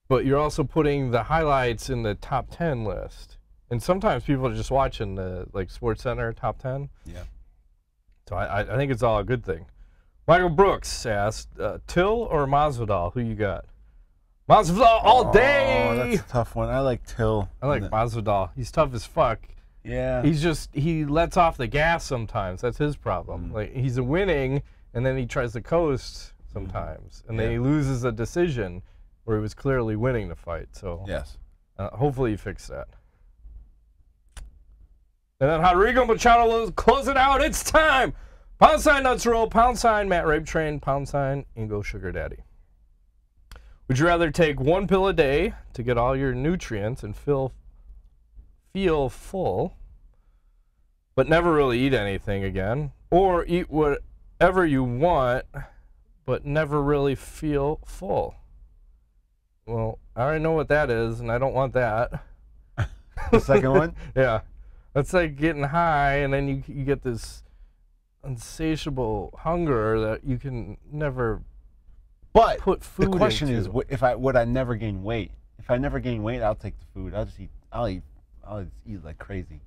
C: But you're also putting the highlights in the top 10 list. And sometimes people are just watching the Sports Center top 10.
A: Yeah.
C: So I think it's all a good thing. Michael Brooks asked, Till or Masvidal? Who you got? Masvidal all day!
A: Oh, that's a tough one. I like Till.
C: I like Masvidal. He's tough as fuck.
A: Yeah.
C: He lets off the gas sometimes. That's his problem. Like he's winning, and then he tries to coast sometimes. And then he loses a decision where he was clearly winning the fight. So
A: Yes.
C: hopefully he fixed that. And then Rodrigo Machado will close it out. It's time. Pound sign Nuts Roll, pound sign Matt Rape Train, pound sign Ingo Sugar Daddy. Would you rather take one pill a day to get all your nutrients and feel full, but never really eat anything again, or eat whatever you want, but never really feel full? Well, I already know what that is, and I don't want that.
A: The second one?
C: Yeah. That's like getting high, and then you get this insatiable hunger that you can never
A: But
C: put food
A: the question
C: into.
A: is, would I never gain weight? If I never gain weight, I'll take the food. I'll just eat like crazy.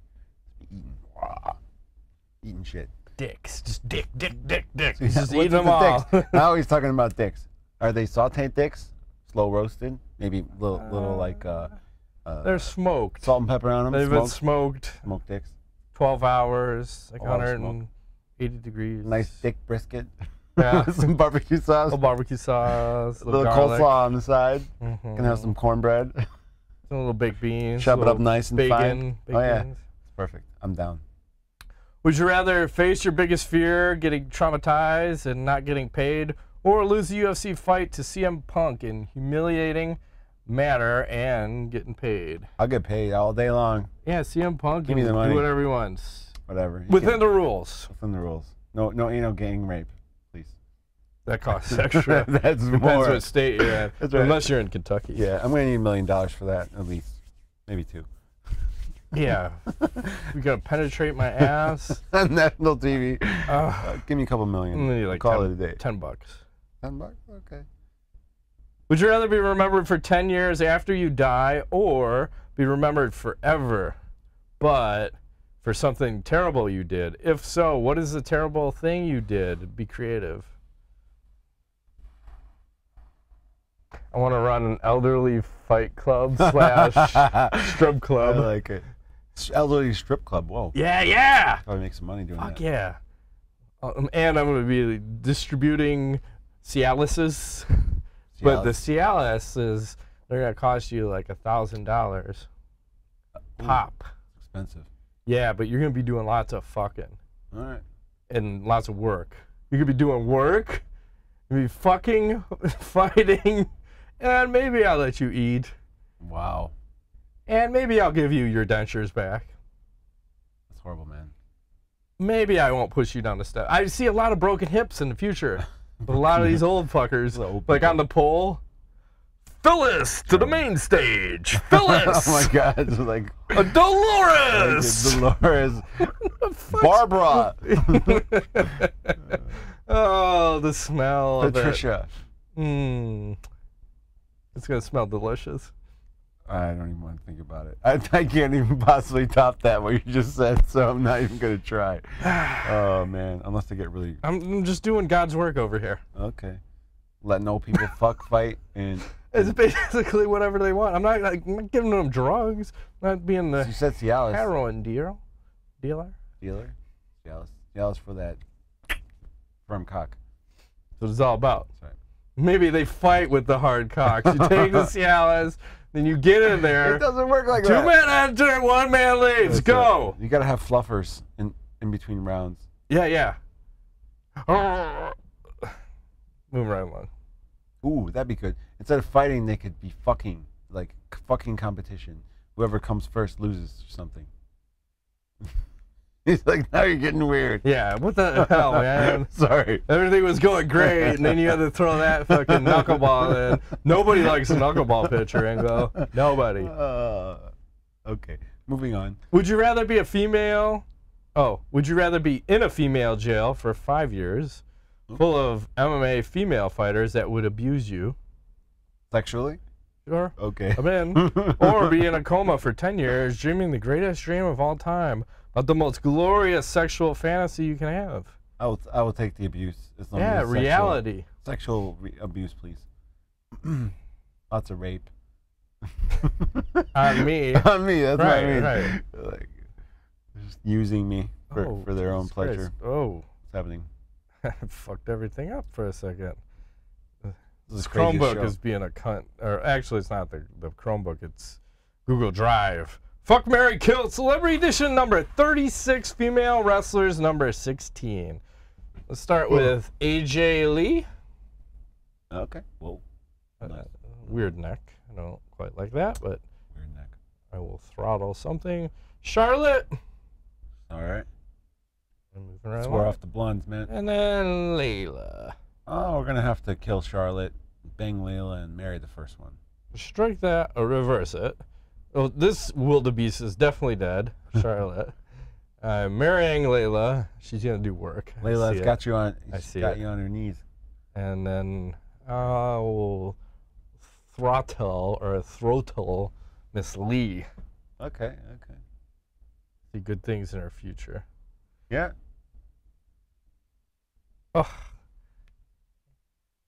A: Eating shit.
C: Dicks. Just dick. Just
A: What's
C: eating
A: with
C: them
A: the
C: all.
A: dicks? I'm always talking about dicks. Are they sauteed dicks? Slow roasted? Maybe little like
C: They're smoked.
A: salt and pepper on them?
C: They've been smoked
A: Smoked dicks.
C: 12 hours, like
A: Oh,
C: 180 degrees.
A: Nice thick brisket.
C: Yeah.
A: Some barbecue sauce.
C: little barbecue sauce,
A: A little
C: garlic,
A: coleslaw on the side.
C: mhm,
A: Can have some cornbread.
C: some little baked beans.
A: Chop it up
C: little
A: nice and
C: bacon,
A: fine.
C: baked
A: Oh yeah,
C: beans.
A: it's perfect. I'm down.
C: Would you rather face your biggest fear, getting traumatized and not getting paid, or lose a UFC fight to CM Punk in humiliating manner and getting paid?
A: I'll get paid all day long.
C: Yeah, CM Punk
A: Give
C: can
A: me the money.
C: do whatever he wants.
A: Whatever. You
C: Within
A: can-
C: the rules.
A: within the rules. No ain't no gang rape, please.
C: That costs extra.
A: That's
C: Depends
A: more.
C: what state you're in.
A: That's right.
C: Unless you're in Kentucky.
A: Yeah, I'm gonna need $1 million for that at least, maybe 2.
C: Yeah. We gotta penetrate my ass.
A: On national TV.
C: Uh,
A: Give me a couple million.
C: I'm gonna need like
A: Call
C: 10,
A: it a day.
C: $10.
A: $10? Okay.
C: Would you rather be remembered for 10 years after you die, or be remembered forever, but for something terrible you did? If so, what is the terrible thing you did? Be creative. I want to run an elderly fight club / strip
A: I
C: club.
A: like it. Elderly strip club. Whoa.
C: Yeah.
A: Probably make some money doing
C: Fuck
A: that.
C: yeah. And I'm going to be distributing Cialises. But the Cialis they're going to cost you like $1,000 pop.
A: Expensive.
C: Yeah, but you're going to be doing lots of fucking
A: All right.
C: and lots of work. You could be doing work, you could be fucking, fighting, and maybe I'll let you eat.
A: Wow.
C: And maybe I'll give you your dentures back.
A: That's horrible, man.
C: Maybe I won't push you down the step. I see a lot of broken hips in the future. With a lot of these old fuckers, like on the pole. Phyllis to the main stage. Phyllis.
A: Oh my God. It's like
C: Dolores.
A: Dolores. Barbara.
C: Oh, the smell of it.
A: Patricia.
C: It's gonna smell delicious.
A: I don't even want to think about it. I can't even possibly top that what you just said, so I'm not even gonna try. Oh man, unless they get really
C: I'm just doing God's work over here.
A: okay. Letting old people fuck, fight, and
C: It's basically whatever they want. I'm not giving them drugs. I'm not being the
A: you said Cialis
C: heroin dealer.
A: dealer. Cialis for that firm cock.
C: That's what it's all about.
A: That's right.
C: Maybe they fight with the hard cocks. You take the Cialis, then you get in there.
A: It doesn't work like
C: Two
A: that.
C: men enter, one man leaves.
A: That's
C: Go.
A: right. You gotta have fluffers in between rounds.
C: Yeah, yeah. Move right along.
A: Ooh, that'd be good. Instead of fighting, they could be fucking, like fucking competition. Whoever comes first loses or something. He's like, now you're getting weird.
C: Yeah, what the hell, man?
A: Sorry.
C: Everything was going great, and then you had to throw that fucking knuckleball in. Nobody likes a knuckleball pitcher, Ingo. Nobody.
A: Okay, moving on.
C: Would you rather be a female? Oh, would you rather be in a female jail for 5 years, full of MMA female fighters that would abuse you?
A: Sexually?
C: Sure.
A: Okay.
C: I'm in. Or be in a coma for 10 years, dreaming the greatest dream of all time about the most glorious sexual fantasy you can have.
A: I will take the abuse. As long
C: Yeah,
A: as it's
C: reality.
A: Sexual abuse, please. Lots of rape.
C: On me.
A: On me, that's what I mean.
C: Right.
A: Like, just using me for their own
C: Jesus
A: pleasure.
C: Christ. Oh.
A: It's happening.
C: Fucked everything up for a second.
A: This is
C: This
A: the craziest
C: Chromebook
A: show.
C: is being a cunt. Or actually, it's not the Chromebook. It's Google Drive. Fuck, Marry, Kill. Celebrity Edition number 36. Female wrestlers number 16. Let's start with AJ Lee.
A: Okay. Whoa. Nice.
C: Weird neck. I don't quite like that, but
A: Weird neck.
C: I will throttle something. Charlotte.
A: All right.
C: I'm moving right
A: Swear
C: along.
A: off the blondes, man.
C: And then Layla.
A: Oh, we're gonna have to kill Charlotte, bang Layla, and marry the first one.
C: Strike that or reverse it. Oh, this wildebeest is definitely dead. Charlotte. Marrying Layla. She's gonna do work. I
A: Layla's
C: see it.
A: got you on.
C: I
A: she's
C: see
A: got
C: it.
A: you on her knees.
C: And then we'll throttle or throttle Miss Lee.
A: Okay. Okay.
C: See good things in her future.
A: Yeah.
C: Oh.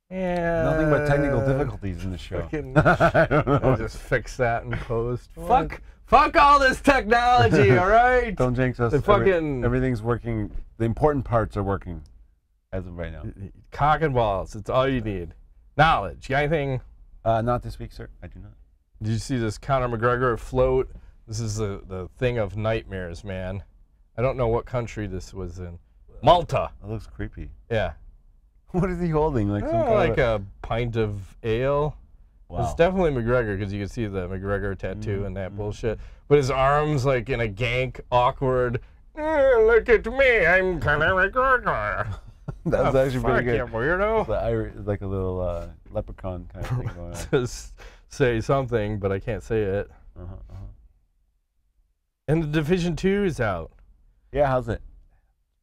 C: Yeah.
A: Nothing but technical difficulties in the show.
C: Fucking-
A: I don't know.
C: I'll just fix that in post. Fuck all this technology, all right?
A: Don't jinx us.
C: The fucking-
A: everything's working. The important parts are working as of right now.
C: Cock and balls. It's all you need. Knowledge. You got anything?
A: Not this week, sir. I do not.
C: Did you see this Conor McGregor float? This is the thing of nightmares, man. I don't know what country this was in. Malta.
A: That looks creepy.
C: Yeah.
A: What is he holding? Like some kind
C: Like
A: of
C: a pint of ale.
A: Wow.
C: It's definitely McGregor because you can see the McGregor tattoo and that bullshit. But his arms like in a gank, awkward. Look at me, I'm Conor McGregor.
A: That was actually pretty good.
C: You weirdo.
A: It's like a little leprechaun kind of thing going on.
C: Just say something, but I can't say it.
A: Uh-huh, uh-huh.
C: And the Division 2 is out.
A: Yeah, how's it?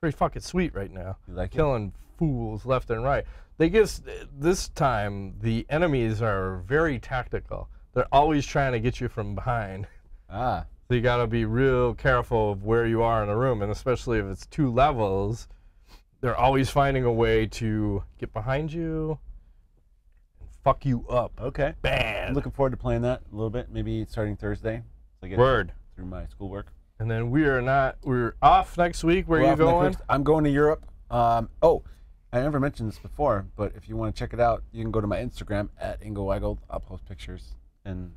C: Pretty fucking sweet right now.
A: You like it?
C: Killing fools left and right. They guess this time the enemies are very tactical. They're always trying to get you from behind.
A: Ah.
C: So you gotta be real careful of where you are in the room, and especially if it's 2 levels, they're always finding a way to get behind you and fuck you up.
A: Okay.
C: Bad.
A: I'm looking forward to playing that a little bit. Maybe starting Thursday. So I get
C: Word.
A: through my schoolwork.
C: And then we're off next week. Where
A: We're
C: are you
A: off next
C: going?
A: week. I'm going to Europe. Oh, I never mentioned this before, but if you want to check it out, you can go to my Instagram at IngoWeigold. I'll post pictures and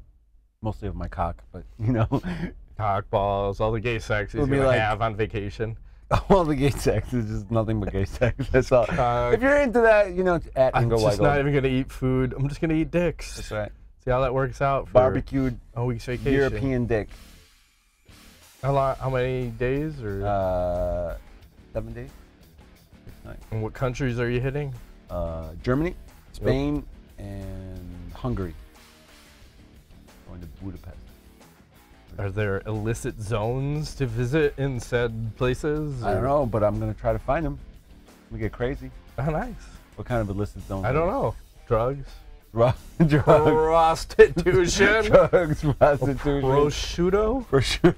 A: mostly of my cock, but you know,
C: Cock balls, all the gay sex he's
A: It'll be
C: gonna
A: like-
C: have on vacation.
A: all the gay sex is just nothing but gay sex. That's all.
C: Cock.
A: If you're into that, you know, it's at
C: I'm just not
A: IngoWeigold.
C: even gonna eat food. I'm just gonna eat dicks.
A: That's right.
C: See how that works out for
A: Barbecued
C: a week's vacation.
A: European dick.
C: How many days or
A: 7 days. Nice.
C: and what countries are you hitting?
A: Germany, Spain, and Hungary. Going to Budapest.
C: Are there illicit zones to visit in said places?
A: I don't
C: or-
A: know, but I'm gonna try to find them. We get crazy.
C: Oh, nice.
A: What kind of illicit zones?
C: I don't know. Drugs.
A: Drugs,
C: Prostitution.
A: drugs, prostitution.
C: Prosciutto.
A: For sure.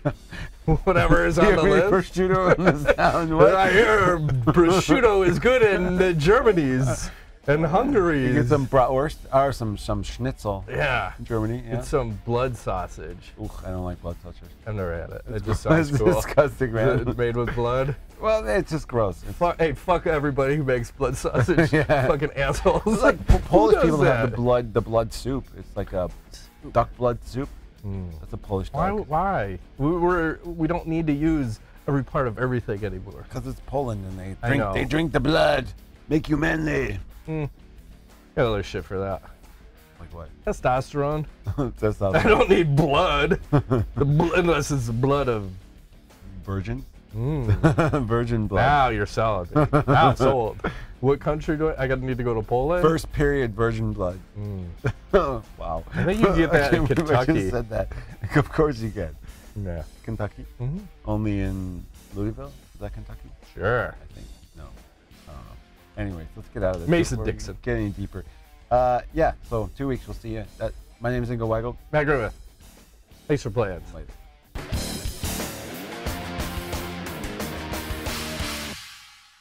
C: Whatever is on the list.
A: Prosciutto in this town.
C: But I hear prosciutto is good in the Germany's and
A: You
C: Hungary's.
A: get some bratwurst or some schnitzel
C: Yeah.
A: in Germany. Yeah.
C: Get some blood sausage.
A: Ooh, I don't like blood sausage.
C: I've never had it. It just sounds
A: It's
C: cool.
A: disgusting,
C: Is
A: man.
C: it made with blood?
A: Well, it's just gross.
C: Hey, fuck everybody who makes blood sausage.
A: Yeah.
C: Fucking assholes.
A: It's like Polish people
C: that?
A: have the blood soup. It's like a duck blood soup. That's a Polish duck.
C: Why? We don't need to use every part of everything anymore.
A: Because it's Poland and they drink the blood, make you manly.
C: Got other shit for that.
A: Like what?
C: Testosterone.
A: Testosterone.
C: I don't need blood. Unless it's the blood of
A: Virgin. Virgin blood.
C: Now you're selling me. Now it's sold. What country do I need to go to Poland?
A: First period virgin blood. Wow.
C: I think you get that in
A: I
C: Kentucky.
A: just said that. Of course you can.
C: Yeah.
A: Kentucky? Only in Louisville? Is that Kentucky?
C: Sure.
A: I think. No. I don't know. Anyways, let's get out of this.
C: Mason
A: before we
C: Dixon.
A: Get any deeper. Yeah, so 2 weeks. We'll see you. My name is Ingo Weigel.
C: Matt Griffith. Thanks for playing.
A: Later.